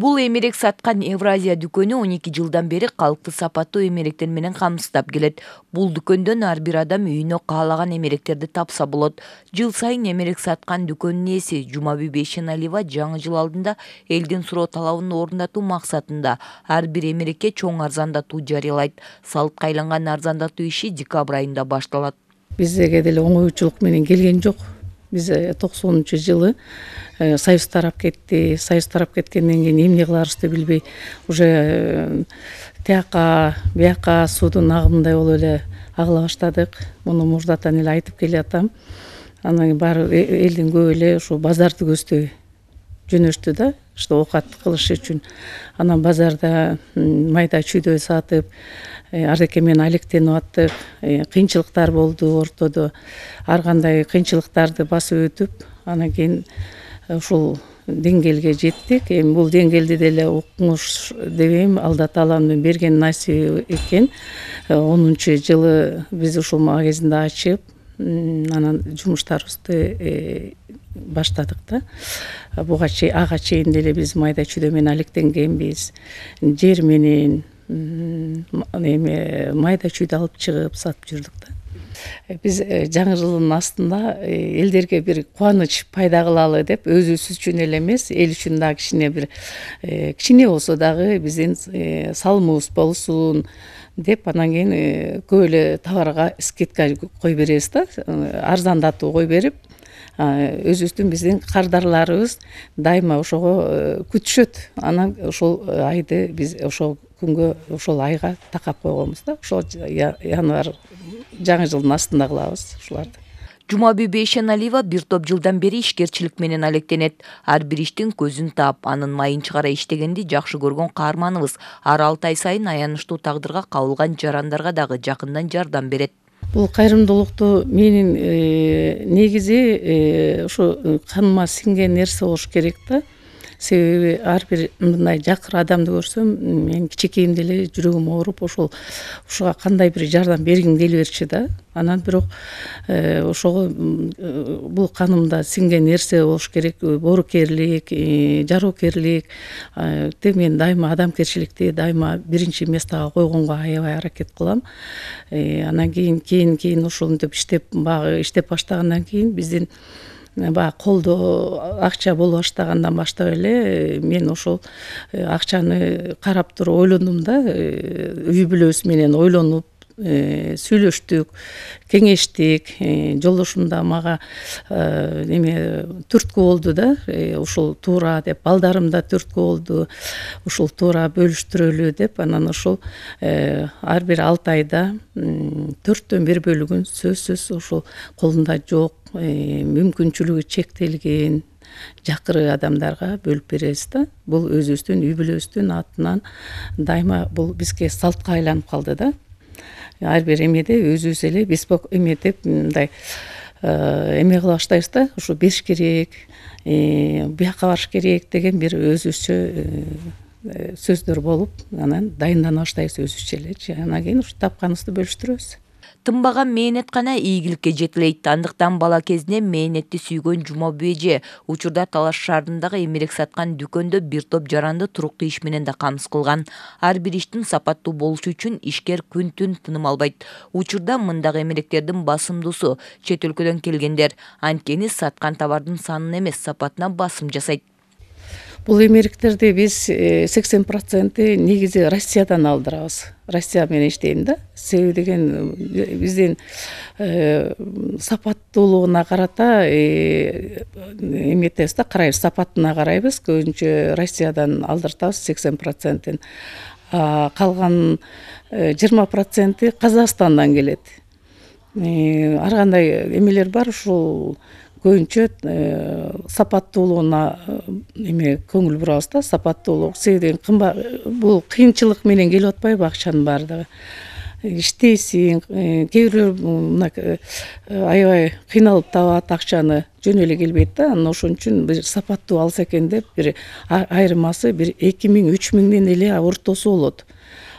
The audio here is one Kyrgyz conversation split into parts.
Бул эмерек саткан Евразия дүкөнү 12 жылдан бери калкты сапаттуу эмеректер менен камсыздап келет. Бул дүкөндөн ар бир адам үйүнө каалаган эмеректерди тапса болот. Жыл сайын эмерек саткан дүкөнүнүн ээси Жумабүй Бейшеналиева жаңы жыл алдында элдин суроо талабын орундатуу максатында ар бир эмерекке чоң арзандатуу жарыялайт. Салтка айланган арзандатуу иши декабрь айында башталат. Бизге деле оңойчулук менен келген жок. Биз 90-жылы Союз тарап кетти. Союз тарап кеткенден кийин эмне кыларыбызды билбей уже тияка бияка суудун агымындай болуп эле агыла баштадык. Муну мурдатан эле айтып келатам. Анан баары элдин көбү эле ушу базарды көздөй жөнөштү да, оокат кылыш үчүн. Анан базарда майда чүйдөй сатып, ардеке менен алектенип аттык. Кыйынчылыктар болду ортодо. Ар кандай кыйынчылыктарды басып өтүп, анан кийин ушул деңгээлге жеттик. Эми бул деңгээлди деле укмуш дебейм, Алла Тааланын берген насиби экен. 10-жылы биз ушул магазинди ачып, анан жумуштарыбызды баштадык да. Ага чейин деле биз майда чүйдө менен алектенгенбиз. Жер менен майда чүйдү алып чыгып сатып жүрдүк да. Биз жаңы жылдын астында элдерге бир кубаныч пайда кылалы деп, өзүбүз үчүн эле эмес, эл үчүн да кичине болсо дагы биздин салымыбыз болсун деп, анан кийин көп эле товарга скидка кой беребиз да, арзандатуу кой берип, өзүбүздүн биздин кардарларыбыз дайыма ошого күтүшөт. Анан ошол айды биз ошол күнгө, ошол айга такап койгонбуз да. Ошол январь жаңы жылдын астында кылабыз ушуларды. Жумабүй Бейшеналиева бир топ жылдан бери ишкерчилик менен алектенет. Ар бир иштин көзүн таап, анын майын чыгара иштегенди жакшы көргөн каарманыбыз. Ар 6 ай сайын аянычтуу тагдырга кабылган жарандарга дагы жакындан жардам берет. Бул кайрымдуулукту менин негизи ушу каныма сиңген нерсе болуш керек да. Себеби ар бир мындай жакыр адамды көрсөм, мен кичинекейимде эле жүрөгүм ооруп, ушуга кандай бир жардам бергим келип берчү да. Анан бирок ошого бул канымда сиңген нерсе болуш керек. Боорукерлик, жароокерлик. Мен дайыма адамгерчиликти дайыма биринчи местага койгонго аябай аракет кылам. Анан кийин ошентип иштеп баштагандан кийин биздин колдо акча боло баштагандан баштап эле мен ошол акчаны карап туруп ойлондум да. Үй бүлөбүз менен ойлонуп сүйлөштүк, кеңештик. Жолдошум да мага түрткү болду да. Ушул туура деп, балдарым да түрткү болду. Ушул туура бөлүштүрөлү деп, анан ошол ар бир 6 айда 4төн 1 бөлүгүн сөзсүз ошол колунда жок, мүмкүнчүлүгү чектелген жакыры адамдарга бөлүп беребиз да. Бул өзүбүздүн үй бүлөбүздүн атынан дайыма бул бизге салтка айланып калды да. Ар бир эмеде өзүбүз эле беспок эметип мындай эме кыла баштайбыз да. Ушу бериш керек, бияка барыш керек деген бир өзүбүзчө сөздөр болуп, анан дайындана баштайбыз өзүбүзчө элечи. Анан кийин ушу тапканыбызды бөлүштүрөбүз. Тынбаган мээнет гана ийгиликке жетелейт. Андыктан бала кезинен мээнетти сүйгөн Жумабүй эже учурда Талаш шаарындагы эмерек саткан дүкөндө бир топ жаранды туруктуу иш менен да камсыз кылган. Ар бир иштин сапаттуу болушу үчүн ишкер күн-түн тыным албайт. Учурда мындагы эмеректердин басымдуусу чет өлкөдөн келгендер. Анткени саткан товардын санына эмес, сапатына басым жасайт. Бул эмеректерди биз 80% негизи Россиядан алдырабыз. Россия менен иштейм да. Себеби деген биздин сапаттуулугуна карата эметебиз да, карайбыз, сапатына карайбыз. Көбүнчө Россиядан алдыртабыз 80%. Калган 20% Казакстандан келет. Ар кандай эмелер бар, ушул көбүнчө сапаттуулугуна көңүл бурабыз да, сапаттуулук. Себеби бул кыйынчылык менен келип атпайбы акчанын баардыгы. Иштейсиң, кээ бирөө аябай кыйналып табат акчаны, жөн эле келбейт да. Анан ошон үчүн бир сапаттуу алса экен деп, бир айырмасы бир 2000–3000ден эле ортосу болот.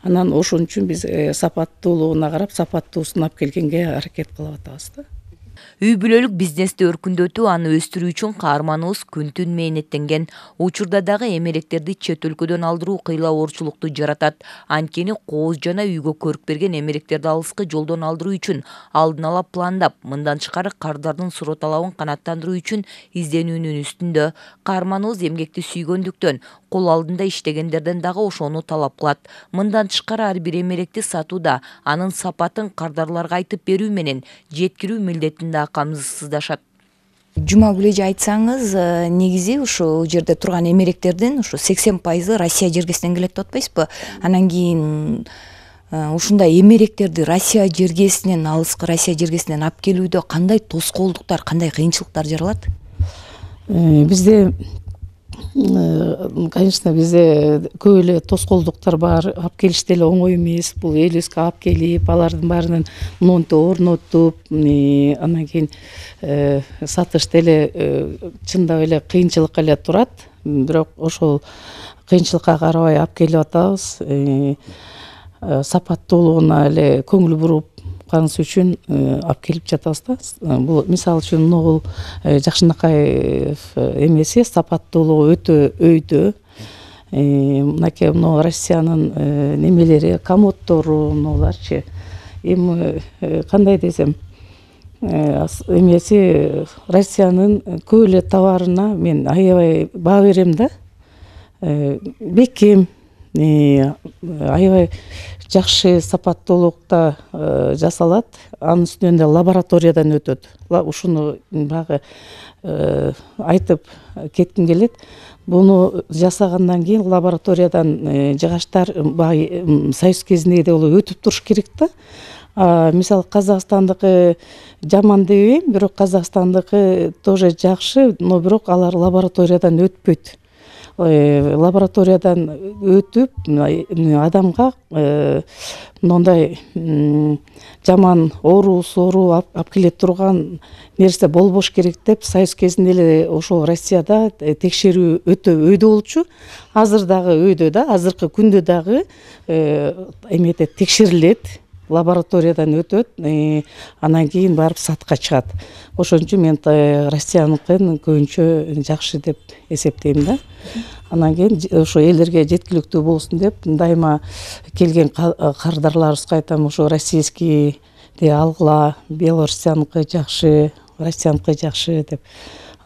Анан ошон үчүн биз сапаттуулугуна карап, сапаттуусун алып келгенге аракет кылып атабыз да. Үй бүлөлүк бизнести өркүндөтүү, аны өстүрүү үчүн каарманыбыз күн-түн мээнеттенген. Учурда дагы эмеректерди чет өлкөдөн алдыруу кыйла оорчулукту жаратат. Анткени кооз жана үйгө көрүк берген эмеректерди алыскы жолдон алдыруу үчүн алдын ала пландап, мындан тышкары кардардын суроо талабын канааттандыруу үчүн изденүүнүн үстүндө. Каарманыбыз эмгекти сүйгөндүктөн кол алдында иштегендерден дагы ошону талап кылат. Мындан тышкары ар бир эмеректи сатууда анын сапатын кардарларга айтып берүү менен жеткирүү милдетин да камсыздашат. Жумагүл эже, айтсаңыз, негизи ушул жерде турган эмеректердин ушу 80% Россия жергесинен келет деп атпайсызбы? Анан кийин ушундай эмеректерди Россия жергесинен, алыскы Россия жергесинен алып келүүдө кандай тоскоолдуктар, кандай кыйынчылыктар жаралат? Бизде, конечно, бизде көп эле тоскоолдуктар бар. Алып келиш деле оңой эмес. Бул элибизге алып келип, алардын баарынын монту орнотуп, анан кийин сатыш деле чындап эле кыйынчылык эле турат. Бирок ошол кыйынчылыкка карабай алып келип атабыз. Сапаттуулугуна эле көңүл буруп канысы үчүн алып келип жатабыз да. Бул мисалы үчүн могул Жакшынакаев эмеси сапаттуулугу өтө өйдө. Мынакей Россиянын немелери, комоддору, мыналарчы. Эми кандай десем, эмеси Россиянын көп эле товарына мен аябай баа берем да. Бекем, аябай жакшы сапаттуулукта жасалат. Анын үстүнөн да лабораториядан өтөт. Ушуну багы айтып кетким келет. Буну жасагандан кийин лабораториядан жыгачтар Союз кезинде деле өтүп туруш керек да. Мисалы Казакстандыкы жаман дебейм, бирок Казакстандыкы тоже жакшы, но бирок алар лабораториядан өтпөйт. Лабораториядан өтүп адамга мындай жаман оору алып келе турган нерсе болбош керек деп Союз кезинде эле ошол Россияда текшерүү өтө өйдө болчу. Азыр дагы өйдө да, азыркы күндө дагы эмете текшерилет, лабораториядан өтөт, анан кийин барып сатка чыгат. Ошон үчүн мен Россияныкын көбүнчө жакшы деп эсептейм да. Анан кийин ошо элдерге жеткиликтүү болсун деп дайыма келген кардарларыбызга айтам, ошо российский алгыла, Белоруссияныкы жакшы, Россияныкы жакшы деп.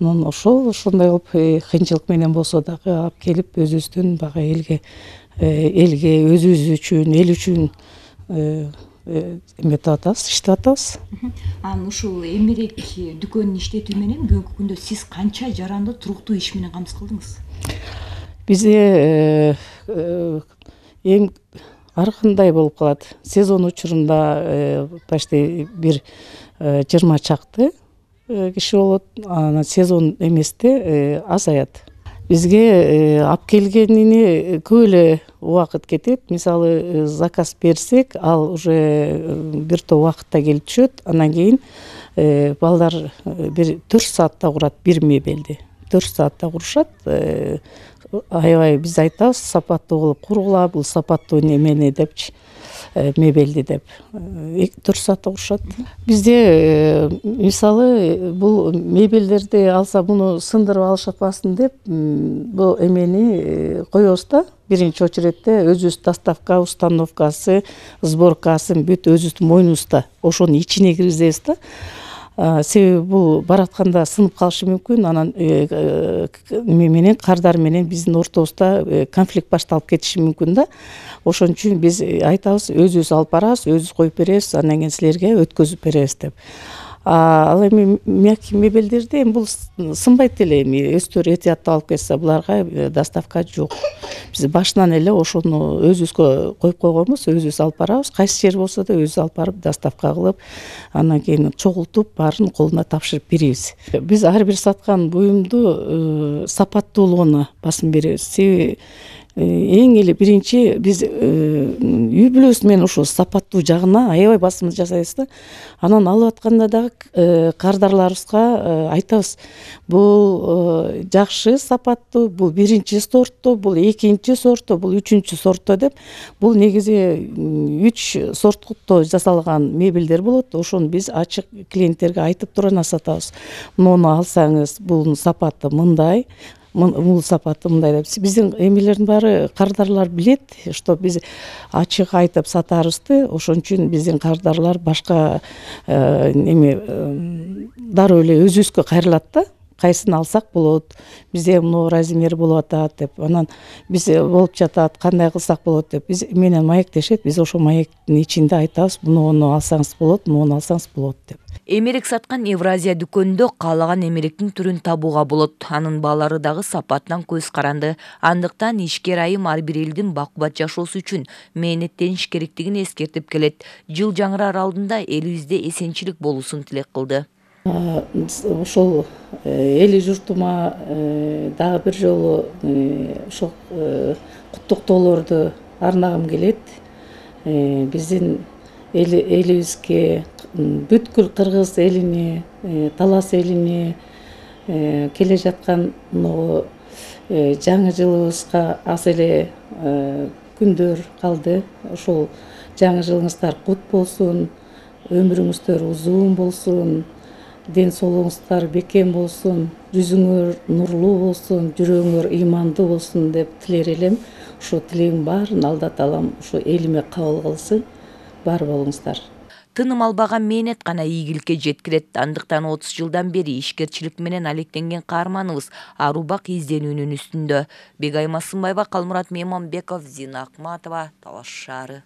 Анан ошондой кылып кыйынчылык менен болсо дагы алып келип өзүбүздүн бага элге өзүбүз үчүн, эл үчүн эметип атабыз, иштеп атабыз. Анан ушул эмерек дүкөнүн иштетүү менен бүгүнкү күндө сиз канча жаранды туруктуу иш менен камсыз кылдыңыз? Бизде эң ар кандай болуп калат. Сезон учурунда почти бир 20 чакты киши болот, анан сезон эместе азаят. Бизге алып келгенине көп эле убакыт кетет. Мисалы заказ берсек, ал уже бир топ убакытта келип түшөт. Анан кийин балдар бир 4 саатта курат бир мебелди. 4 саатта курушат. Аябай биз айтабыз, сапаттуу кылып кургула, бул сапаттуу немени депчи, мебелди деп. 4 саатта курушат. Бизде мисалы бул мебелдерди алса буну сындырып алышпасын деп, бул эмени коебуз да. Биринчи очередте өзүбүз доставка, установкасы, сборкасын бүт өзүбүздүн мойнубузда. Ошонун ичине киргизебиз да. Себеби бул баратканда сынып калышы мүмкүн, анан менен кардар менен биздин ортобузда конфликт башталып кетиши мүмкүн да. Ошон үчүн биз айтабыз, өзүбүз алып барабыз, өзүбүз коюп беребиз, анан кийин силерге өткөзүп беребиз деп. Ал эми мягкий мебелдерди бул сынбайт эле, эми өздөрү этияттап алып кетсе, буларга доставка жок. Биз башынан эле ошону өзүбүзгө коюп койгонбуз, өзүбүз алып барабыз, кайсы жер болсо да өзүбүз алып барып доставка кылып, анан кийин чогултуп баарын колуна тапшырып беребиз. Биз ар бир саткан буюмду сапаттуулугуна басым беребиз. Себеби эң эле биринчи биз үй бүлөбүз менен ошо сапаттуу жагына аябай басым жасайбыз да. Анан алып атканда дагы кардарларыбызга айтабыз, бул жакшы сапаттуу, бул биринчи сорттуу, бул экинчи сорттуу, бул үчүнчү сорттуу деп. Бул негизи 3 сорттуу жасалган мебелдер болот. Ошону биз ачык клиенттерге айтып туруп анан сатабыз. Муну алсаңыз, бул сапаты мындай, бул сапаты мындай деп. Биздин эмелердин баары кардарлар билет, что биз ачык айтып сатарыбызды. Ошон үчүн биздин кардарлар башка эме дароо эле өзүбүзгө кайрылат да. Кайсын алсак болот, бизде мына размер болуп атат деп, анан биз болуп жатат, кандай кылсак болот деп биз менен маектешет. Биз ошо маектин ичинде айтабыз, муну алсаңыз болот, муну алсаңыз болот деп. Эмерек саткан Евразия дүкөнүндө каалаган эмеректин түрүн табууга болот. Анын баалары дагы сапатынан көз каранды. Андыктан ишкер айым ар бир элдин бакубат жашоосу үчүн мээнеттениш керектигин эскертип келет. Жыл жаңыраар алдында элибизде эсенчилик болуусун тилек кылды. Ошол эли журтума дагы бир жолу ошо куттуктоолорду арнагым келет. Биздин элибизге, бүткүл кыргыз элине, талас элине келе жаткан жаңы жылыбызга аз эле күндөр калды. Ошол жаңы жылыңыздар кут болсун, өмүрүңүздөр узун болсун, ден соолугуңуздар бекем болсун, жүзүңөр нурлуу болсун, жүрөгүңөр ыймандуу болсун деп тилер элем. Ошо тилегимдин баарын Алла таалам ошо элиме кабыл кылсын. Бар болуңуздар. Тыным албаган мээнет гана ийгиликке жеткирет. Андыктан 30 жылдан бери ишкерчилик менен алектенген каарманыбыз арубак изденүүнүн үстүндө. Бегайма Сымбаева, Калмурат Мейманбеков, Зина Акматова, Талаш шаары.